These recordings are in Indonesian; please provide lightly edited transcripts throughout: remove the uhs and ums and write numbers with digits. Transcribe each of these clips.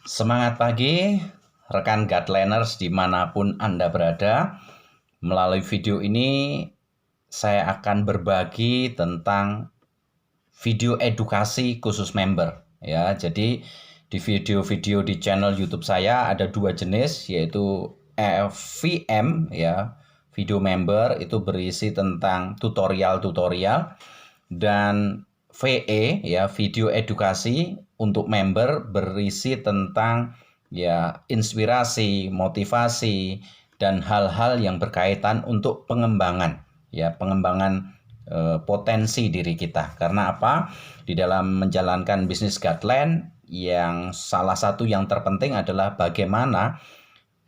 Semangat pagi, rekan Guideliners dimanapun Anda berada. Melalui video ini, saya akan berbagi tentang video edukasi khusus member. Ya, jadi di video-video di channel YouTube saya ada dua jenis, yaitu VM, ya, video member itu berisi tentang tutorial-tutorial, dan VE, ya, video edukasi untuk member berisi tentang ya inspirasi, motivasi, dan hal-hal yang berkaitan untuk pengembangan, ya, pengembangan potensi diri kita. Karena apa? Di dalam menjalankan bisnis guideline, yang salah satu yang terpenting adalah bagaimana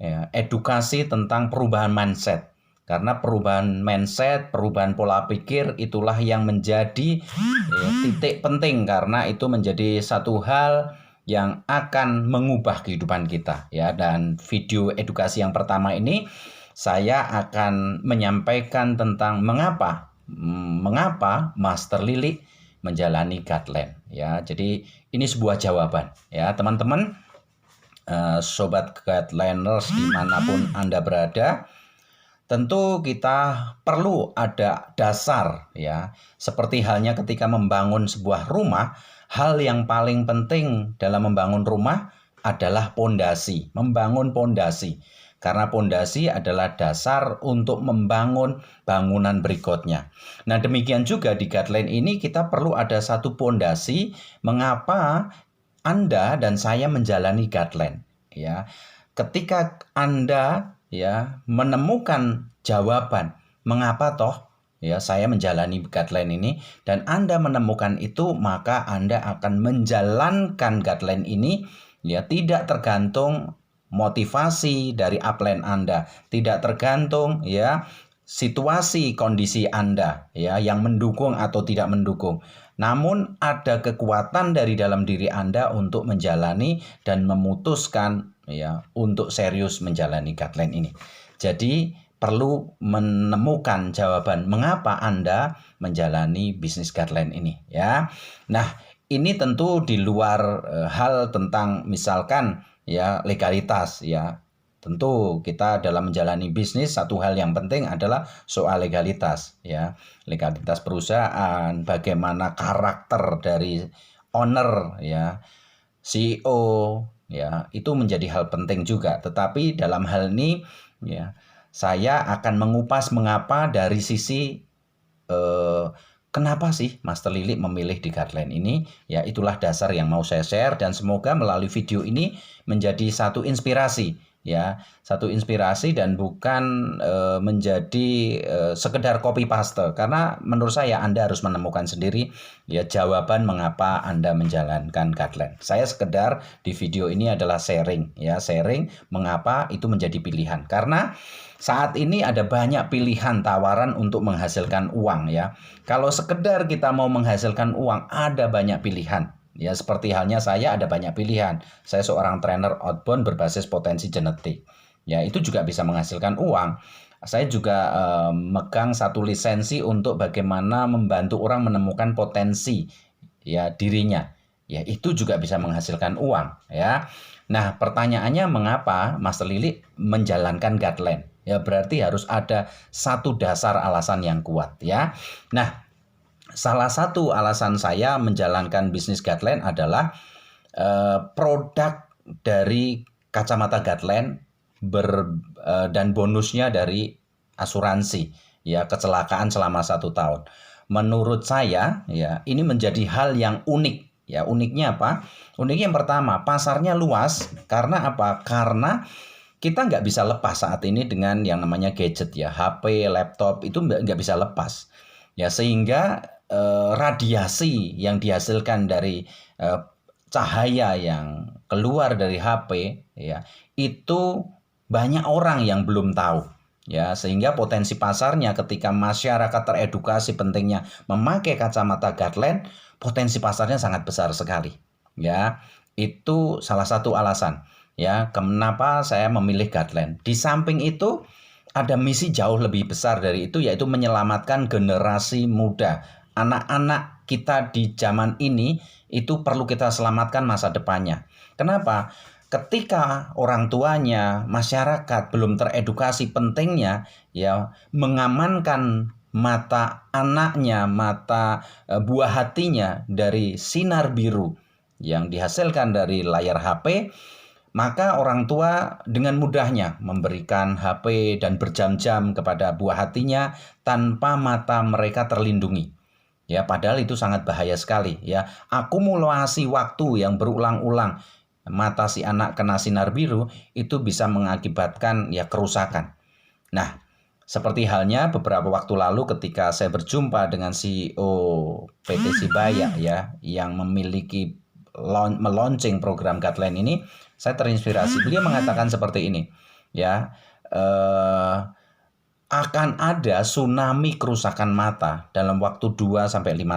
ya, edukasi tentang perubahan mindset. Karena perubahan mindset, perubahan pola pikir itulah yang menjadi ya, titik penting, karena itu menjadi satu hal yang akan mengubah kehidupan kita, ya. Dan video edukasi yang pertama ini saya akan menyampaikan tentang mengapa Master Lily menjalani guideline, ya. Jadi ini sebuah jawaban, ya teman-teman, sobat guideliners dimanapun Anda berada. Tentu kita perlu ada dasar, ya. Seperti halnya ketika membangun sebuah rumah, hal yang paling penting dalam membangun rumah adalah pondasi, membangun pondasi. Karena pondasi adalah dasar untuk membangun bangunan berikutnya. Nah, demikian juga di guideline ini kita perlu ada satu pondasi mengapa Anda dan saya menjalani guideline, ya. Ketika Anda ya menemukan jawaban mengapa toh ya saya menjalani guideline ini, dan Anda menemukan itu, maka Anda akan menjalankan guideline ini, ya, tidak tergantung motivasi dari upline Anda, tidak tergantung ya situasi kondisi Anda ya yang mendukung atau tidak mendukung. Namun ada kekuatan dari dalam diri Anda untuk menjalani dan memutuskan ya untuk serius menjalani guideline ini. Jadi perlu menemukan jawaban mengapa Anda menjalani bisnis guideline ini, ya. Nah, ini tentu di luar hal tentang misalkan ya legalitas, ya. Tentu kita dalam menjalani bisnis satu hal yang penting adalah soal legalitas, ya. Legalitas perusahaan, bagaimana karakter dari owner, ya, CEO, ya, itu menjadi hal penting juga. Tetapi dalam hal ini ya saya akan mengupas mengapa dari sisi kenapa sih Master Lily memilih di guideline ini. Ya, itulah dasar yang mau saya share, dan semoga melalui video ini menjadi satu inspirasi, ya, satu inspirasi dan bukan menjadi sekedar copy paste. Karena menurut saya Anda harus menemukan sendiri ya jawaban mengapa Anda menjalankan guideline. Saya sekedar di video ini adalah sharing, ya, sharing mengapa itu menjadi pilihan. Karena saat ini ada banyak pilihan tawaran untuk menghasilkan uang, ya. Kalau sekedar kita mau menghasilkan uang, ada banyak pilihan. Ya, seperti halnya saya ada banyak pilihan. Saya seorang trainer outbound berbasis potensi genetik. Ya, itu juga bisa menghasilkan uang. Saya juga megang satu lisensi untuk bagaimana membantu orang menemukan potensi ya dirinya. Ya, itu juga bisa menghasilkan uang, ya. Nah, pertanyaannya mengapa Master Lily menjalankan guideline? Ya, berarti harus ada satu dasar alasan yang kuat, ya. Nah, salah satu alasan saya menjalankan bisnis guideline adalah produk dari kacamata guideline dan bonusnya dari asuransi, ya, kecelakaan selama 1 tahun. Menurut saya, ya, ini menjadi hal yang unik. Ya, uniknya apa? Uniknya yang pertama, pasarnya luas. Karena apa? Karena kita nggak bisa lepas saat ini dengan yang namanya gadget, ya, HP, laptop, itu nggak bisa lepas, ya, sehingga radiasi yang dihasilkan dari cahaya yang keluar dari HP, ya, itu banyak orang yang belum tahu, ya, sehingga potensi pasarnya ketika masyarakat teredukasi pentingnya memakai kacamata guideline, potensi pasarnya sangat besar sekali, ya. Itu salah satu alasan, ya, kenapa saya memilih guideline. Di samping itu ada misi jauh lebih besar dari itu, yaitu menyelamatkan generasi muda. Anak-anak kita di zaman ini itu perlu kita selamatkan masa depannya. Kenapa? ketika orang tuanya, masyarakat belum teredukasi pentingnya ya mengamankan mata anaknya, mata buah hatinya dari sinar biru yang dihasilkan dari layar HP, maka orang tua dengan mudahnya memberikan HP dan berjam-jam kepada buah hatinya tanpa mata mereka terlindungi. Ya, padahal itu sangat bahaya sekali ya. Akumulasi waktu yang berulang-ulang mata si anak kena sinar biru itu bisa mengakibatkan ya kerusakan. Nah, seperti halnya beberapa waktu lalu ketika saya berjumpa dengan CEO PT Sibaya ya yang memiliki meluncing program Guideline ini, saya terinspirasi. Beliau mengatakan seperti ini, ya, akan ada tsunami kerusakan mata dalam waktu 2-5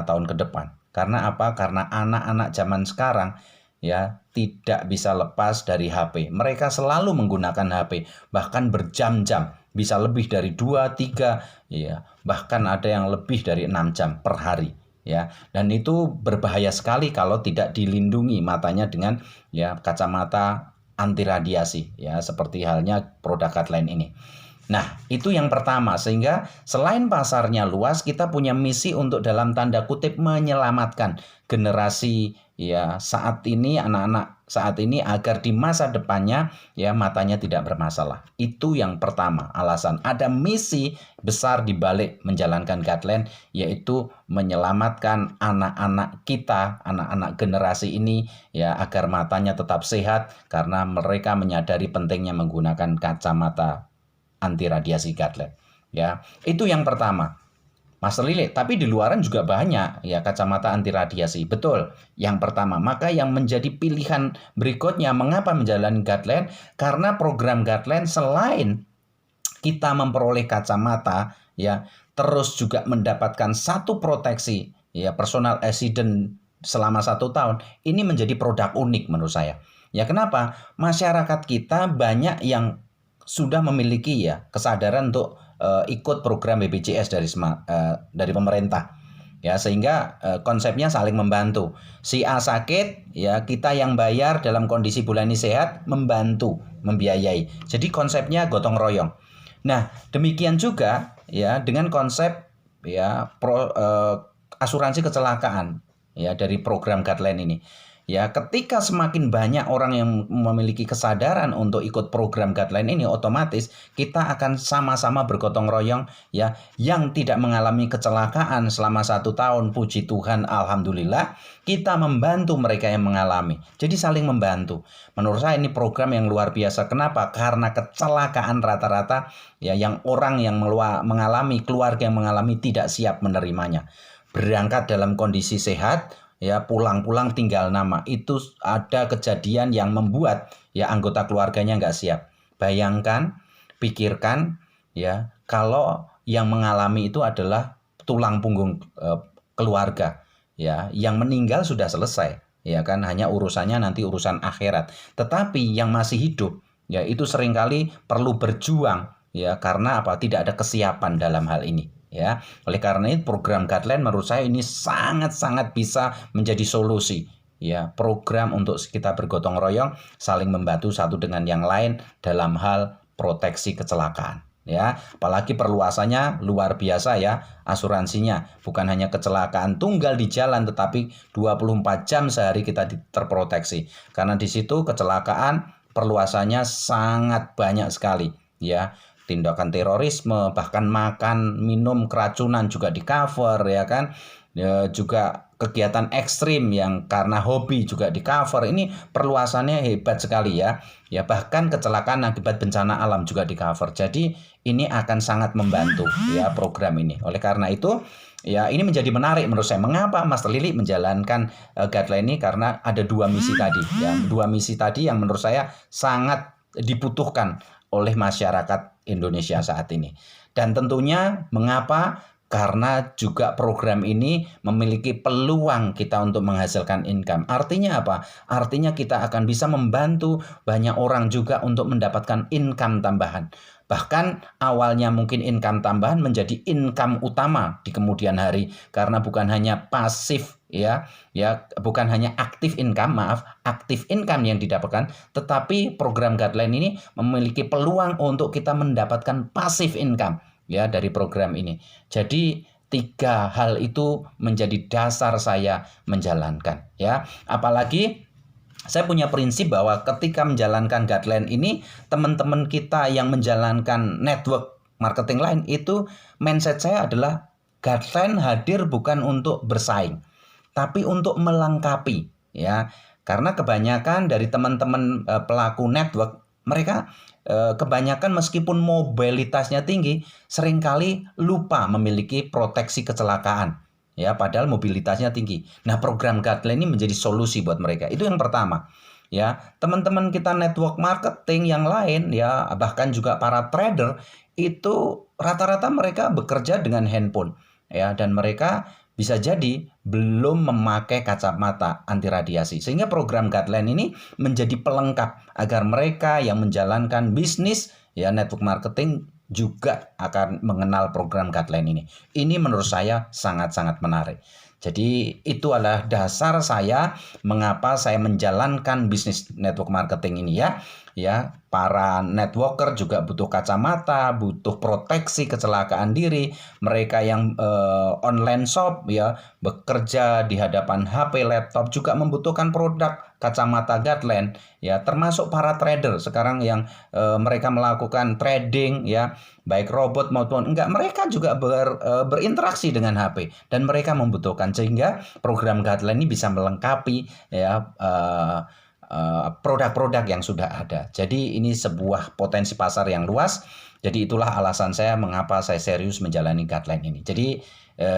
tahun ke depan. Karena apa? Karena anak-anak zaman sekarang ya tidak bisa lepas dari HP. Mereka selalu menggunakan HP, bahkan berjam-jam, bisa lebih dari 2-3 ya, bahkan ada yang lebih dari 6 jam per hari ya. Dan itu berbahaya sekali kalau tidak dilindungi matanya dengan ya kacamata anti radiasi ya, seperti halnya produk Guideline ini. Nah, itu yang pertama, sehingga selain pasarnya luas, kita punya misi untuk dalam tanda kutip menyelamatkan generasi ya saat ini, anak-anak saat ini, agar di masa depannya ya matanya tidak bermasalah. Itu yang pertama alasan. Ada misi besar di balik menjalankan Guideline, yaitu menyelamatkan anak-anak kita, anak-anak generasi ini ya agar matanya tetap sehat karena mereka menyadari pentingnya menggunakan kacamata anti radiasi Guideline ya. Itu yang pertama, Master Lili. Tapi di luaran juga banyak ya kacamata anti radiasi. Betul, yang pertama. Maka yang menjadi pilihan berikutnya mengapa menjalani Guideline, karena program Guideline selain kita memperoleh kacamata ya, terus juga mendapatkan satu proteksi ya personal accident selama 1 tahun. Ini menjadi produk unik menurut saya ya. Kenapa? Masyarakat kita banyak yang sudah memiliki ya kesadaran untuk ikut program BPJS dari pemerintah ya, sehingga konsepnya saling membantu. Si A sakit ya, kita yang bayar dalam kondisi bulan ini sehat membantu membiayai. Jadi konsepnya gotong royong. Nah, demikian juga ya dengan konsep ya asuransi kecelakaan ya dari program Guideline ini. Ya, ketika semakin banyak orang yang memiliki kesadaran untuk ikut program Guideline ini, otomatis kita akan sama-sama bergotong royong ya, yang tidak mengalami kecelakaan selama 1 tahun. Puji Tuhan, alhamdulillah, kita membantu mereka yang mengalami. Jadi saling membantu. Menurut saya ini program yang luar biasa. Kenapa? Karena kecelakaan rata-rata ya yang orang yang mengalami, keluarga yang mengalami tidak siap menerimanya. Berangkat dalam kondisi sehat ya, pulang-pulang tinggal nama. Itu ada kejadian yang membuat ya anggota keluarganya nggak siap. Bayangkan, pikirkan ya, kalau yang mengalami itu adalah tulang punggung keluarga ya, yang meninggal sudah selesai ya kan, hanya urusannya nanti urusan akhirat. Tetapi yang masih hidup ya itu seringkali perlu berjuang ya, karena apa? Tidak ada kesiapan dalam hal ini. Ya, oleh karena itu program Guideline menurut saya ini sangat-sangat bisa menjadi solusi ya, program untuk kita bergotong royong saling membantu satu dengan yang lain dalam hal proteksi kecelakaan ya. Apalagi perluasannya luar biasa ya, asuransinya bukan hanya kecelakaan tunggal di jalan, tetapi 24 jam sehari kita terproteksi, karena di situ kecelakaan perluasannya sangat banyak sekali ya. Tindakan terorisme, bahkan makan, minum, keracunan juga di cover ya kan. Ya, juga kegiatan ekstrim yang karena hobi juga di cover. Ini perluasannya hebat sekali ya. Ya, bahkan kecelakaan akibat bencana alam juga di cover. Jadi ini akan sangat membantu ya program ini. Oleh karena itu ya ini menjadi menarik menurut saya. Mengapa Master Lili menjalankan Guideline ini? Karena ada 2 misi tadi ya. 2 misi tadi yang menurut saya sangat dibutuhkan oleh masyarakat Indonesia saat ini. Dan tentunya mengapa? Karena juga program ini memiliki peluang kita untuk menghasilkan income. Artinya apa? Artinya kita akan bisa membantu banyak orang juga untuk mendapatkan income tambahan. Bahkan awalnya mungkin income tambahan menjadi income utama di kemudian hari. Karena bukan hanya pasif bukan hanya aktif income yang didapatkan, tetapi program Guideline ini memiliki peluang untuk kita mendapatkan passive income ya dari program ini. Jadi 3 hal itu menjadi dasar saya menjalankan ya. Apalagi saya punya prinsip bahwa ketika menjalankan Guideline ini, teman-teman kita yang menjalankan network marketing lain itu mindset saya adalah Guideline hadir bukan untuk bersaing, tapi untuk melengkapi ya. Karena kebanyakan dari teman-teman pelaku network, mereka kebanyakan meskipun mobilitasnya tinggi, seringkali lupa memiliki proteksi kecelakaan ya, padahal mobilitasnya tinggi. Nah, program Guideline ini menjadi solusi buat mereka. Itu yang pertama. Ya, teman-teman kita network marketing yang lain ya, bahkan juga para trader itu rata-rata mereka bekerja dengan handphone ya, dan mereka bisa jadi belum memakai kacamata anti radiasi. Sehingga program Guideline ini menjadi pelengkap agar mereka yang menjalankan bisnis ya network marketing juga akan mengenal program Guideline ini. Ini menurut saya sangat-sangat menarik. Jadi itu adalah dasar saya mengapa saya menjalankan bisnis network marketing ini ya. Ya, para networker juga butuh kacamata, butuh proteksi kecelakaan diri. Mereka yang online shop ya, bekerja di hadapan HP, laptop juga membutuhkan produk kacamata Guideline ya, termasuk para trader sekarang yang mereka melakukan trading ya, baik robot maupun enggak, mereka juga berinteraksi dengan HP dan mereka membutuhkan, sehingga program Guideline ini bisa melengkapi ya produk-produk yang sudah ada. Jadi ini sebuah potensi pasar yang luas. Jadi itulah alasan saya mengapa saya serius menjalani Guideline ini. Jadi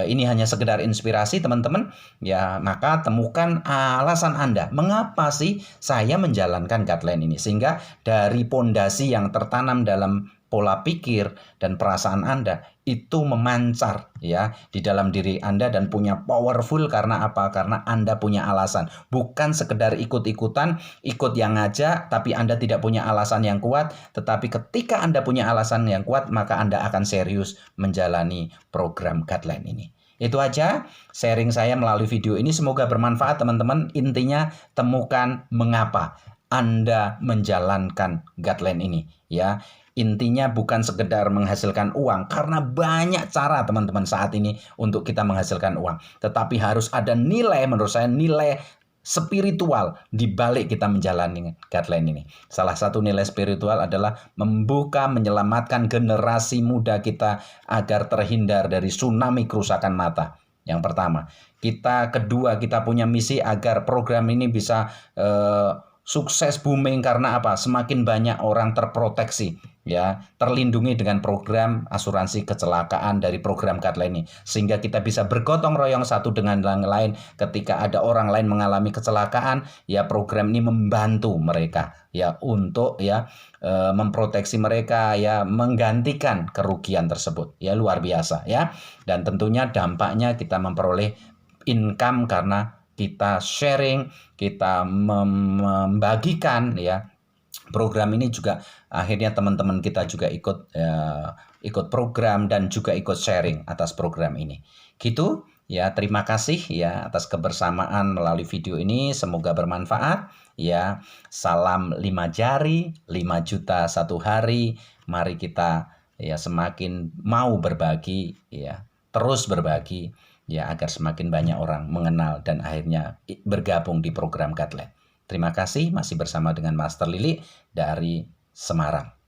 ini hanya sekedar inspirasi teman-teman ya, maka temukan alasan Anda mengapa sih saya menjalankan Guideline ini, sehingga dari pondasi yang tertanam dalam pola pikir dan perasaan Anda itu memancar ya di dalam diri Anda dan punya powerful. Karena apa? Karena Anda punya alasan, bukan sekedar ikut-ikutan, ikut yang ngajak tapi Anda tidak punya alasan yang kuat. Tetapi ketika Anda punya alasan yang kuat, maka Anda akan serius menjalani program Guideline ini. Itu aja sharing saya melalui video ini, semoga bermanfaat teman-teman. Intinya temukan mengapa Anda menjalankan Guideline ini ya. Intinya bukan sekedar menghasilkan uang, karena banyak cara teman-teman saat ini untuk kita menghasilkan uang. Tetapi harus ada nilai, menurut saya nilai spiritual di balik kita menjalani Guideline ini. Salah satu nilai spiritual adalah membuka, menyelamatkan generasi muda kita agar terhindar dari tsunami kerusakan mata. Yang pertama. Kedua, kita punya misi agar program ini bisa sukses booming. Karena apa? Semakin banyak orang terproteksi ya, terlindungi dengan program asuransi kecelakaan dari program Guideline ini, sehingga kita bisa bergotong royong satu dengan yang lain. Ketika ada orang lain mengalami kecelakaan ya, program ini membantu mereka ya untuk ya memproteksi mereka ya, menggantikan kerugian tersebut ya. Luar biasa ya. Dan tentunya dampaknya kita memperoleh income karena kita sharing, kita membagikan ya. Program ini juga akhirnya teman-teman kita juga ikut program dan juga ikut sharing atas program ini. Gitu ya, terima kasih ya atas kebersamaan melalui video ini, semoga bermanfaat ya. Salam 5 jari, 5 juta satu hari. Mari kita ya semakin mau berbagi ya, terus berbagi ya, agar semakin banyak orang mengenal dan akhirnya bergabung di program Guideline. Terima kasih, masih bersama dengan Master Lili dari Semarang.